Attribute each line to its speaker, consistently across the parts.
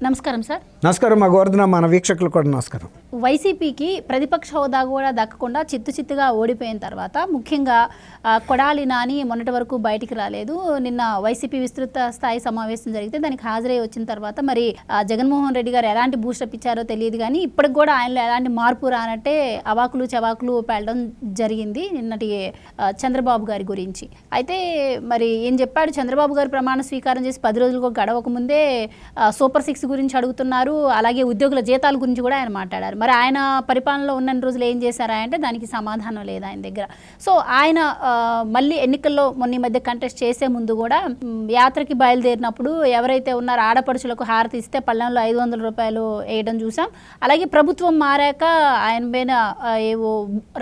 Speaker 1: నమస్కారం సార్.
Speaker 2: నమస్కారం మా గోవర్ధన, మన వీక్షకులు కూడా నమస్కారం.
Speaker 1: వైసీపీకి ప్రతిపక్ష హోదా కూడా దక్కకుండా చిత్తుగా ఓడిపోయిన తర్వాత ముఖ్యంగా కొడాలి నాని మొన్నటి వరకు బయటికి రాలేదు. నిన్న వైసీపీ విస్తృత స్థాయి సమావేశం జరిగితే దానికి హాజరై వచ్చిన తర్వాత మరి జగన్మోహన్ రెడ్డి గారు ఎలాంటి బూస్టప్ ఇచ్చారో తెలియదు, కానీ ఇప్పటికి కూడా ఆయనలో ఎలాంటి మార్పు రానట్టే అవాకులు చవాకులు పేలడం జరిగింది నిన్నటి చంద్రబాబు గారి గురించి. అయితే మరి ఏం చెప్పాడు చంద్రబాబు గారు? ప్రమాణ స్వీకారం చేసి 10 రోజులకు గడవక ముందే సూపర్ 6 గురించి అడుగుతున్నారు, అలాగే ఉద్యోగుల జీతాల గురించి కూడా ఆయన మాట్లాడారు. మరి ఆయన పరిపాలనలో ఉన్న రోజులు ఏం చేశారా అంటే దానికి సమాధానం లేదు ఆయన దగ్గర. సో ఆయన మళ్ళీ ఎన్నికల్లో మొన్న మధ్య కంటెస్ట్ చేసే ముందు కూడా యాత్రకి బయలుదేరినప్పుడు ఎవరైతే ఉన్నారో ఆడపడుచులకు హారతి ఇస్తే పళ్ళెంలో 500 రూపాయలు వేయడం చూసాం. అలాగే ప్రభుత్వం మారాక ఆయన పైన ఏవో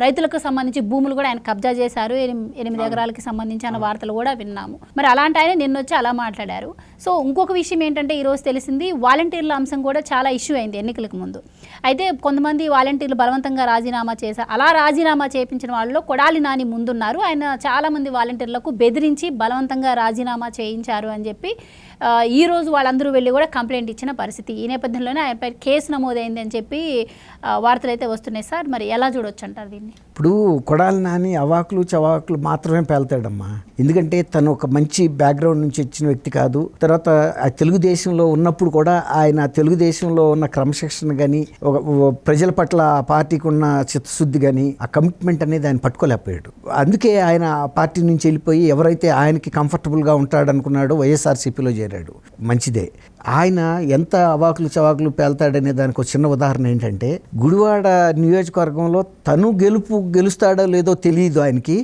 Speaker 1: రైతులకు సంబంధించి భూములు కూడా ఆయన కబ్జా చేశారు, 8 ఎకరాలకి సంబంధించిన వార్తలు కూడా విన్నాము. మరి అలాంటి ఆయన నిన్నొచ్చి అలా మాట్లాడారు. సో ఇంకొక విషయం ఏంటంటే ఈరోజు తెలిసింది, వాలంటీర్ల అంశం కూడా చాలా ఇష్యూ అయింది ఎన్నికలకు ముందు. అయితే కొంతమంది వాలంటీర్లు బలవంతంగా రాజీనామా చేశారు. అలా రాజీనామా చేయించిన వాళ్ళలో కొడాలి నాని ముందున్నారు. ఆయన చాలామంది వాలంటీర్లకు బెదిరించి బలవంతంగా రాజీనామా చేయించారు అని చెప్పి ఈరోజు వాళ్ళందరూ వెళ్ళి కూడా కంప్లైంట్ ఇచ్చిన పరిస్థితి. ఈ నేపథ్యంలోనే ఆయనపై కేసు నమోదైంది అని చెప్పి వార్తలు అయితే వస్తున్నాయి సార్. మరి ఎలా చూడొచ్చు అంటారు దీన్ని?
Speaker 2: ఇప్పుడు కొడాలి నాని అవాకులు చవాకులు మాత్రమే పేల్తాడమ్మా. ఎందుకంటే తను ఒక మంచి బ్యాక్గ్రౌండ్ నుంచి వచ్చిన వ్యక్తి కాదు. తర్వాత తెలుగుదేశంలో ఉన్నప్పుడు కూడా ఆయన తెలుగుదేశంలో ఉన్న క్రమశిక్షణ కానీ, ప్రజల పట్ల ఆ పార్టీకి ఉన్న చిత్తశుద్ధి కానీ, ఆ కమిట్మెంట్ అనేది ఆయన పట్టుకోలేకపోయాడు. అందుకే ఆయన ఆ పార్టీ నుంచి వెళ్ళిపోయి ఎవరైతే ఆయనకి కంఫర్టబుల్గా ఉంటాడనుకున్నాడో వైఎస్ఆర్సీపీలో చేరాడు. మంచిదే. ఆయన ఎంత అవాకులు చవాకులు పేల్తాడనే దానికి ఒక చిన్న ఉదాహరణ ఏంటంటే, గుడివాడ నియోజకవర్గంలో తను గెలుస్తాడో లేదో తెలియదు ఆయనకి.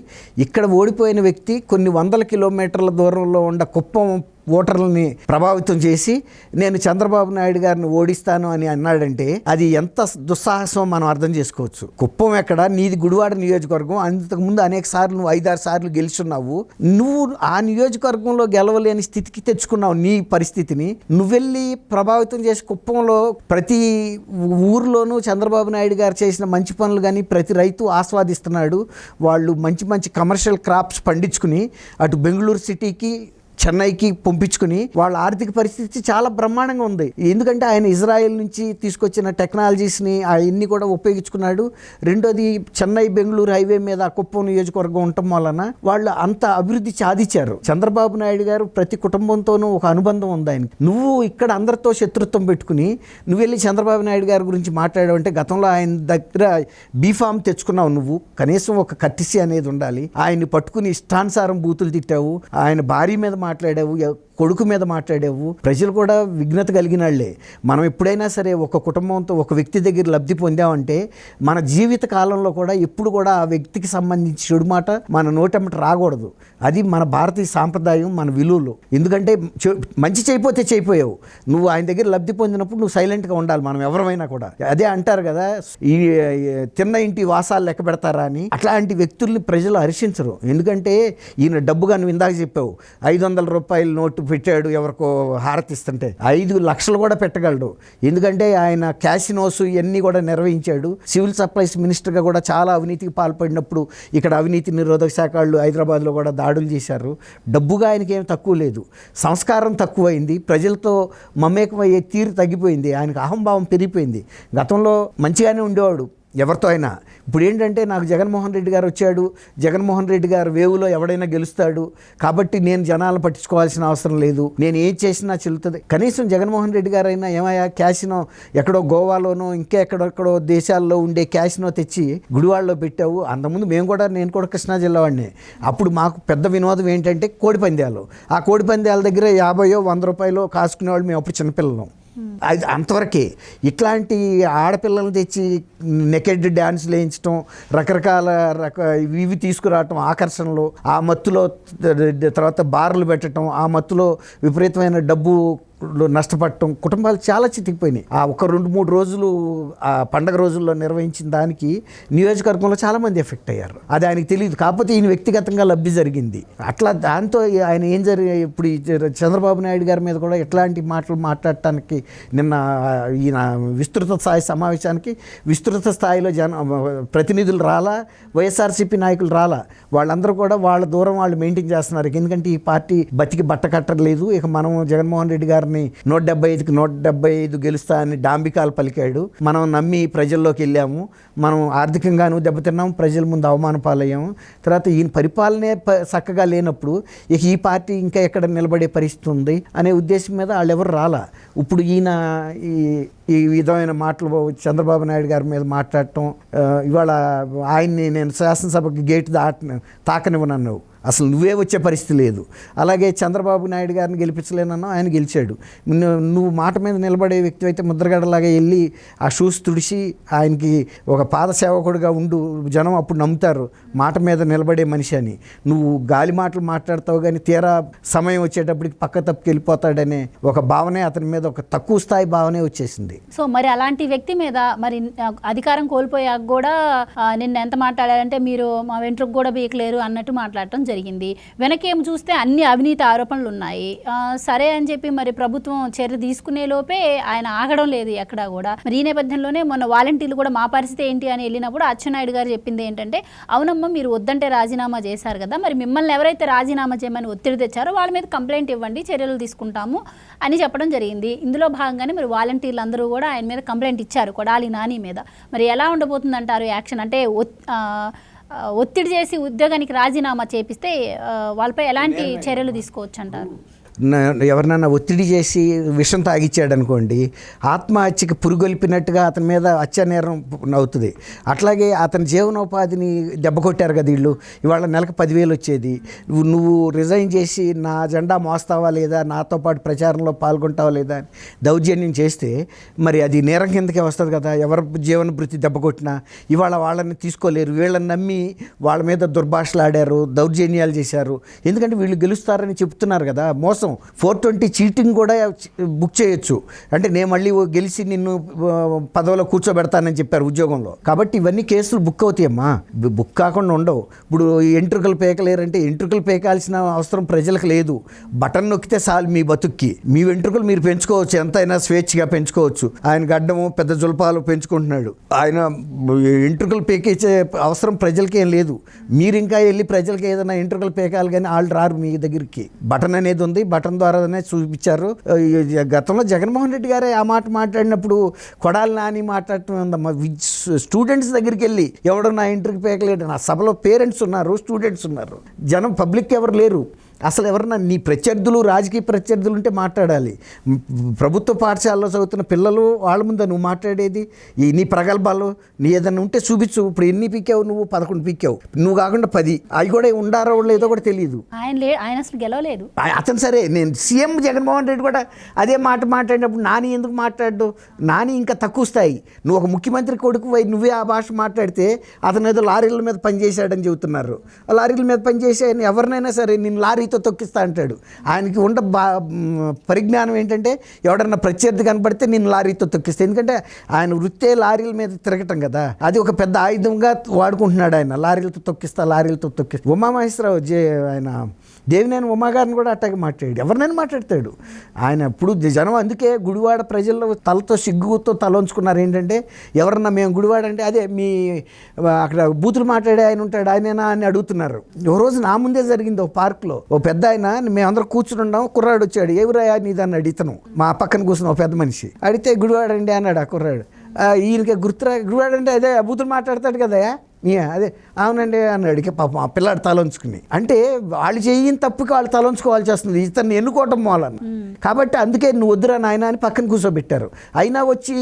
Speaker 2: ఇక్కడ ఓడిపోయిన వ్యక్తి కొన్ని 100 కిలోమీటర్ల దూరంలో ఉన్న కుప్పం ఓటర్లని ప్రభావితం చేసి నేను చంద్రబాబు నాయుడు గారిని ఓడిస్తాను అని అన్నాడంటే అది ఎంత దుస్సాహసం మనం అర్థం చేసుకోవచ్చు. కుప్పం ఎక్కడ, నీది గుడివాడ నియోజకవర్గం. అంతకుముందు అనేక సార్లు నువ్వు 5-6 సార్లు గెలుచున్నావు. నువ్వు ఆ నియోజకవర్గంలో గెలవలేని స్థితికి తెచ్చుకున్నావు నీ పరిస్థితిని. నువ్వెళ్ళి ప్రభావితం చేసి కుప్పంలో ప్రతి ఊర్లోనూ చంద్రబాబు నాయుడు గారు చేసిన మంచి పనులు కానీ ప్రతి రైతు ఆస్వాదిస్తున్నాడు. వాళ్ళు మంచి మంచి కమర్షియల్ క్రాప్స్ పండించుకుని అటు బెంగళూరు సిటీకి చెన్నైకి పంపించుకుని వాళ్ళ ఆర్థిక పరిస్థితి చాలా బ్రహ్మాండంగా ఉంది. ఎందుకంటే ఆయన ఇజ్రాయెల్ నుంచి తీసుకొచ్చిన టెక్నాలజీస్ని అవన్నీ కూడా ఉపయోగించుకున్నాడు. రెండోది చెన్నై బెంగళూరు హైవే మీద కుప్పం నియోజకవర్గం ఉండటం వలన వాళ్ళు అంత అభివృద్ధి సాధించారు. చంద్రబాబు నాయుడు గారు ప్రతి కుటుంబంతోనూ ఒక అనుబంధం ఉంది ఆయనకి. నువ్వు ఇక్కడ అందరితో శత్రుత్వం పెట్టుకుని నువ్వు వెళ్ళి చంద్రబాబు నాయుడు గారి గురించి మాట్లాడావు అంటే గతంలో ఆయన దగ్గర బీఫామ్ తెచ్చుకున్నావు. నువ్వు కనీసం ఒక కర్టిసి అనేది ఉండాలి. ఆయన్ని పట్టుకుని ఇష్టానుసారం బూతులు తిట్టావు, ఆయన భార్య మీద మాట్లాడావు, కొడుకు మీద మాట్లాడావు. ప్రజలు కూడా విఘ్నత కలిగిన వాళ్ళే. మనం ఎప్పుడైనా సరే ఒక కుటుంబంతో ఒక వ్యక్తి దగ్గర లబ్ధి పొందామంటే మన జీవిత కాలంలో కూడా ఎప్పుడు కూడా ఆ వ్యక్తికి సంబంధించి చెడు మాట మన నోటెమ్మట రాకూడదు. అది మన భారతీయ సాంప్రదాయం, మన విలువలు. ఎందుకంటే మంచి చేయకపోతే చేయిపోయావు. నువ్వు ఆయన దగ్గర లబ్ధి పొందినప్పుడు నువ్వు సైలెంట్గా ఉండాలి. మనం ఎవరమైనా కూడా అదే అంటారు కదా, ఈ తిన్న ఇంటి వాసాలు లెక్క పెడతారా అని. అట్లాంటి వ్యక్తుల్ని ప్రజలు హర్షించరు. ఎందుకంటే ఈయన డబ్బుగా నువ్వు ఇందాక చెప్పావు 500 రూపాయల నోటు పెట్టాడు ఎవరికో హారతిస్తుంటే. 5 లక్షలు కూడా పెట్టగలడు. ఎందుకంటే ఆయన క్యాసినోస్ ఇవన్నీ కూడా నిర్వహించాడు. సివిల్ సప్లైస్ మినిస్టర్గా కూడా చాలా అవినీతికి పాల్పడినప్పుడు ఇక్కడ అవినీతి నిరోధక శాఖ వాళ్ళు హైదరాబాద్లో కూడా దాడులు చేశారు. డబ్బుగా ఆయనకి ఏం తక్కువ లేదు. సంస్కారం తక్కువైంది. ప్రజలతో మమేకమయ్యే తీరు తగ్గిపోయింది. ఆయనకు అహంభావం పెరిగిపోయింది. గతంలో మంచిగానే ఉండేవాడు ఎవరితో అయినా. ఇప్పుడు ఏంటంటే నాకు జగన్మోహన్ రెడ్డి గారు వచ్చాడు, జగన్మోహన్ రెడ్డి గారు వేవులో ఎవడైనా గెలుస్తాడు కాబట్టి నేను జనాలను పట్టించుకోవాల్సిన అవసరం లేదు, నేను ఏం చేసినా చెల్లుతుంది. కనీసం జగన్మోహన్ రెడ్డి గారు అయినా ఏమయ్యా క్యాసినో ఎక్కడో గోవాలోనో ఇంకా ఎక్కడెక్కడో దేశాల్లో ఉండే క్యాసినో తెచ్చి గుడివాడలో పెట్టావు. అంతకుముందు నేను కూడా కృష్ణా జిల్లా వాడిని. అప్పుడు మాకు పెద్ద వినోదం ఏంటంటే కోడిపందాలు. ఆ కోడిపందాల దగ్గర 50-100 రూపాయలు కాసుకునేవాళ్ళు. మేము అప్పుడు చిన్నపిల్లలం. అది అంతవరకే. ఇట్లాంటి ఆడపిల్లలను తెచ్చి నెకెడ్ డ్యాన్స్లు వేయించడం, రకరకాల ఇవి తీసుకురావటం ఆకర్షణలు, ఆ మత్తులో తర్వాత బార్లు పెట్టడం, ఆ మత్తులో విపరీతమైన డబ్బు నష్టపడటం, కుటుంబాలు చాలా చితికిపోయినాయి. ఆ ఒక 2-3 రోజులు ఆ పండగ రోజుల్లో నిర్వహించిన దానికి నియోజకవర్గంలో చాలామంది ఎఫెక్ట్ అయ్యారు. అది ఆయనకు తెలియదు. కాకపోతే ఈయన వ్యక్తిగతంగా లబ్ధి జరిగింది. అట్లా దాంతో ఆయన ఏం ఇప్పుడు చంద్రబాబు నాయుడు గారి మీద కూడా ఎట్లాంటి మాటలు మాట్లాడటానికి నిన్న ఈయన విస్తృత స్థాయి సమావేశానికి విస్తృత స్థాయిలో ప్రతినిధులు రాలా, వైఎస్ఆర్సీపీ నాయకులు రాలా. వాళ్ళందరూ కూడా వాళ్ళ దూరం వాళ్ళు మెయింటైన్ చేస్తున్నారు. ఎందుకంటే ఈ పార్టీ బతికి బట్ట కట్టలేదు. ఇక మనం జగన్మోహన్ రెడ్డి గారు గారిని 175కి 175 గెలుస్తా అని డాంబికాలు పలికాడు. మనం నమ్మి ప్రజల్లోకి వెళ్ళాము, మనం ఆర్థికంగాను దెబ్బతిన్నాము, ప్రజల ముందు అవమాన పాలయ్యాము. తర్వాత ఈయన పరిపాలనే చక్కగా లేనప్పుడు ఇక ఈ పార్టీ ఇంకా ఎక్కడ నిలబడే పరిస్థితి ఉంది అనే ఉద్దేశం మీద వాళ్ళు ఎవరు రాలా. ఇప్పుడు ఈయన ఈ విధమైన మాటలు చంద్రబాబు నాయుడు గారి మీద మాట్లాడటం, ఇవాళ ఆయన్ని నేను శాసనసభకి గేటు తాకనివ్వనన్నావు, అసలు నువ్వే వచ్చే పరిస్థితి లేదు. అలాగే చంద్రబాబు నాయుడు గారిని గెలిపించలేనన్నావు, ఆయన గెలిచాడు. నువ్వు మాట మీద నిలబడే వ్యక్తి అయితే ముద్రగడలాగా వెళ్ళి ఆ షూస్ తుడిచి ఆయనకి ఒక పాదసేవకుడిగా ఉండు, జనం అప్పుడు నమ్ముతారు మాట మీద నిలబడే మనిషి అని. నువ్వు గాలి మాటలు మాట్లాడతావు కానీ తీరా సమయం వచ్చేటప్పటికి పక్క తప్పుకి వెళ్ళిపోతాడనే ఒక భావనే అతని మీద, ఒక తక్కువ స్థాయి భావనే వచ్చేసింది.
Speaker 1: సో మరి అలాంటి వ్యక్తి మీద మరి అధికారం కోల్పోయాక కూడా నిన్న ఎంత మాట్లాడారంటే మీరు మా వెంట్రుకు కూడా బీకలేరు అన్నట్టు మాట్లాడటం జరిగింది. వెనకేం చూస్తే అన్ని అవినీతి ఆరోపణలు ఉన్నాయి. సరే అని చెప్పి మరి ప్రభుత్వం చర్య తీసుకునే లోపే ఆయన ఆగడం లేదు ఎక్కడా కూడా. మరి ఈ నేపథ్యంలోనే మొన్న వాలంటీర్లు కూడా మా పరిస్థితి ఏంటి అని వెళ్ళినప్పుడు అచ్చెన్నాయుడు గారు చెప్పింది ఏంటంటే, అవునమ్మా మీరు వద్దంటే రాజీనామా చేశారు కదా, మరి మిమ్మల్ని ఎవరైతే రాజీనామా చేయమని ఒత్తిడి తెచ్చారో వాళ్ళ మీద కంప్లైంట్ ఇవ్వండి, చర్యలు తీసుకుంటాము అని చెప్పడం జరిగింది. ఇందులో భాగంగానే మరి వాలంటీర్లు అందరూ కూడా ఆయన మీద కంప్లైంట్ ఇచ్చారు, కొడాలి నాని మీద. మరి ఎలా ఉండబోతుంది అంటారు యాక్షన్? అంటే ఒత్తిడి చేసి ఉద్యోగానికి రాజీనామా చేపిస్తే వాళ్ళపై ఎలాంటి చర్యలు తీసుకోవచ్చు అంటారు?
Speaker 2: ఎవరినైనా ఒత్తిడి చేసి విషం తాగిచ్చాడు అనుకోండి, ఆత్మహత్యకి పురుగొల్పినట్టుగా అతని మీద హత్యానేరం అవుతుంది. అట్లాగే అతని జీవనోపాధిని దెబ్బ కొట్టారు కదా వీళ్ళు. ఇవాళ నెలకు 10,000 వచ్చేది, నువ్వు రిజైన్ చేసి నా జెండా మోస్తావా లేదా, నాతో పాటు ప్రచారంలో పాల్గొంటావా లేదా అని దౌర్జన్యం చేస్తే మరి అది నేరం కిందకే వస్తుంది కదా. ఎవరి జీవన భృతి దెబ్బ కొట్టినా ఇవాళ వాళ్ళని తీసుకోలేరు. వీళ్ళని నమ్మి వాళ్ళ మీద దుర్భాషలు ఆడారు, దౌర్జన్యాలు చేశారు. ఎందుకంటే వీళ్ళు గెలుస్తారని చెప్తున్నారు కదా. మోసం 420 చీటింగ్ కూడా బుక్ చేయొచ్చు. అంటే నేను మళ్ళీ గెలిచి నిన్ను పదవిలో కూర్చోబెడతానని చెప్పారు ఉద్యోగంలో. కాబట్టి ఇవన్నీ కేసులు బుక్ అవుతాయమ్మా, బుక్ కాకుండా ఉండవు. ఇప్పుడు ఎంట్రుకలు పేకలేరంటే ఎంట్రుకలు పేకాల్సిన అవసరం ప్రజలకు లేదు. బటన్ నొక్కితే చాలు మీ బతుక్కి. మీ వెంట్రుకలు మీరు పెంచుకోవచ్చు, ఎంతైనా స్వేచ్ఛగా పెంచుకోవచ్చు. ఆయన గడ్డము పెద్ద జుల్పాలు పెంచుకుంటున్నాడు. ఆయన ఎంట్రుకలు పేకేసే అవసరం ప్రజలకి ఏం లేదు. మీరు ఇంకా వెళ్ళి ప్రజలకి ఏదైనా ఎంట్రుకలు పేకాలి కానీ వాళ్ళు రారు మీ దగ్గరికి. బటన్ అనేది ఉంది, బటన్ ద్వారానే చూపించారు. గతంలో జగన్మోహన్ రెడ్డి గారే ఆ మాట మాట్లాడినప్పుడు కొడాలి నాని మాట్లాడటం ఉందమ్మా. స్టూడెంట్స్ దగ్గరికి వెళ్ళి ఎవడో నా ఇంటర్కి పేకలేడు, నా సభలో పేరెంట్స్ ఉన్నారు, స్టూడెంట్స్ ఉన్నారు, జనం పబ్లిక్ ఎవరు లేరు. అసలు ఎవరన్నా నీ ప్రత్యర్థులు, రాజకీయ ప్రత్యర్థులు ఉంటే మాట్లాడాలి. ప్రభుత్వ పాఠశాలలో చదువుతున్న పిల్లలు వాళ్ళ ముందు నువ్వు మాట్లాడేది నీ ప్రగల్భాలు, నీ ఏదైనా ఉంటే చూపించు. ఇప్పుడు ఎన్ని పీకావు నువ్వు? 11 పీకావు. నువ్వు కాకుండా 10. అవి కూడా ఉండారో లేదో కూడా తెలియదు.
Speaker 1: ఆయన అసలు గెలవలేదు
Speaker 2: అతను. సరే, నేను సీఎం జగన్మోహన్ రెడ్డి కూడా అదే మాట మాట్లాడినప్పుడు నాని ఎందుకు మాట్లాడు? నాని ఇంకా తక్కువ స్థాయి. నువ్వు ఒక ముఖ్యమంత్రి కొడుకు నువ్వే ఆ భాష మాట్లాడితే అతను ఏదో లారీల మీద పనిచేశాడని చెబుతున్నారు. ఆ లారీల మీద పనిచేసే ఎవరినైనా సరే నేను లారీతో తొక్కిస్తా అంటాడు. ఆయనకి ఉండ పరిజ్ఞానం ఏంటంటే ఎవడన్నా ప్రత్యర్థి కనపడితే నేను లారీతో తొక్కిస్తా. ఎందుకంటే ఆయన వృత్తే లారీల మీద తిరగటం కదా, అది ఒక పెద్ద ఆయుధంగా వాడుకుంటున్నాడు ఆయన. లారీలతో తొక్కిస్తా. ఉమామహేశ్వరరావు ఆయన దేవినేని ఉమా గారిని కూడా అట్టాగే మాట్లాడాడు. ఎవరినైనా మాట్లాడతాడు ఆయన. ఇప్పుడు జనం అందుకే గుడివాడ ప్రజల్లో తలతో సిగ్గుతో తలంచుకున్నారు. ఏంటంటే ఎవరన్నా మేము గుడివాడ అంటే అదే మీ అక్కడ బూతులు మాట్లాడే ఆయన ఉంటాడు, ఆయనేనా అని అడుగుతున్నారు. ఓ రోజు నా ముందే జరిగింది ఒక పార్క్లో. ఓ పెద్ద ఆయన, మేమందరం కూర్చుని ఉన్నాం, కుర్రాడు వచ్చాడు. ఎవరయ్యా నీదాన్ని అడిగితను, మా పక్కన కూర్చున్న ఒక పెద్ద మనిషి. అడిగితే గుడివాడండి అన్నాడు ఆ కుర్రాడు. ఈయనకి గుడివాడంటే అదే బూతులు మాట్లాడతాడు కదా, అదే అవునండి అన్నాడు. పాపం ఆ పిల్లాడు తలంచుకుని. అంటే వాళ్ళు చేయని తప్పుకి వాళ్ళు తలంచుకోవాల్సి వస్తుంది ఇతన్ని ఎన్నుకోవటం మూలన. కాబట్టి అందుకే నువ్వు వద్దురా నాయన అని పక్కన కూర్చోబెట్టారు. అయినా వచ్చి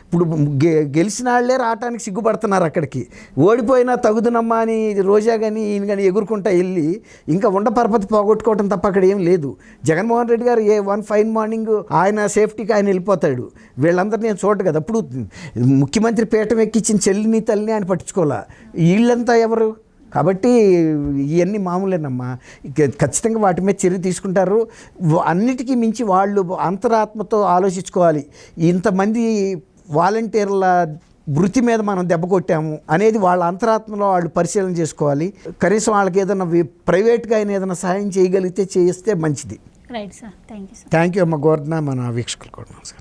Speaker 2: ఇప్పుడు గెలిచిన వాళ్ళే రావటానికి సిగ్గుపడుతున్నారు అక్కడికి. ఓడిపోయినా తగుదునమ్మా అని రోజా కానీ ఈయన కానీ ఎగురుకుంటా వెళ్ళి ఇంకా ఉండ పరపతి పోగొట్టుకోవటం తప్ప అక్కడ ఏం లేదు. జగన్మోహన్ రెడ్డి గారు వన్ ఫైన్ మార్నింగ్ ఆయన సేఫ్టీకి ఆయన వెళ్ళిపోతాడు. వీళ్ళందరినీ నేను చూడదు కదా. అప్పుడు ముఖ్యమంత్రి పీఠం ఎక్కించిన చెల్లిని తల్లిని ఆయన పట్టించుకోవాలా. వీళ్ళంతా ఎవరు? కాబట్టి ఇవన్నీ మామూలేనమ్మా. ఖచ్చితంగా వాటి మీద చర్య తీసుకుంటారు. అన్నిటికీ మించి వాళ్ళు అంతరాత్మతో ఆలోచించుకోవాలి. ఇంతమంది వాలంటీర్ల వృత్తి మీద మనం దెబ్బ కొట్టాము అనేది వాళ్ళ అంతరాత్మలో వాళ్ళు పరిశీలన చేసుకోవాలి. కనీసం వాళ్ళకి ఏదైనా ప్రైవేట్గా అయినా ఏదైనా సహాయం చేయగలిగితే చేస్తే మంచిది.
Speaker 1: Right sir, thank you.
Speaker 2: Thank you అమ్మ గోవర్ధన, మన వీక్షకులు కూడా నమస్కారం.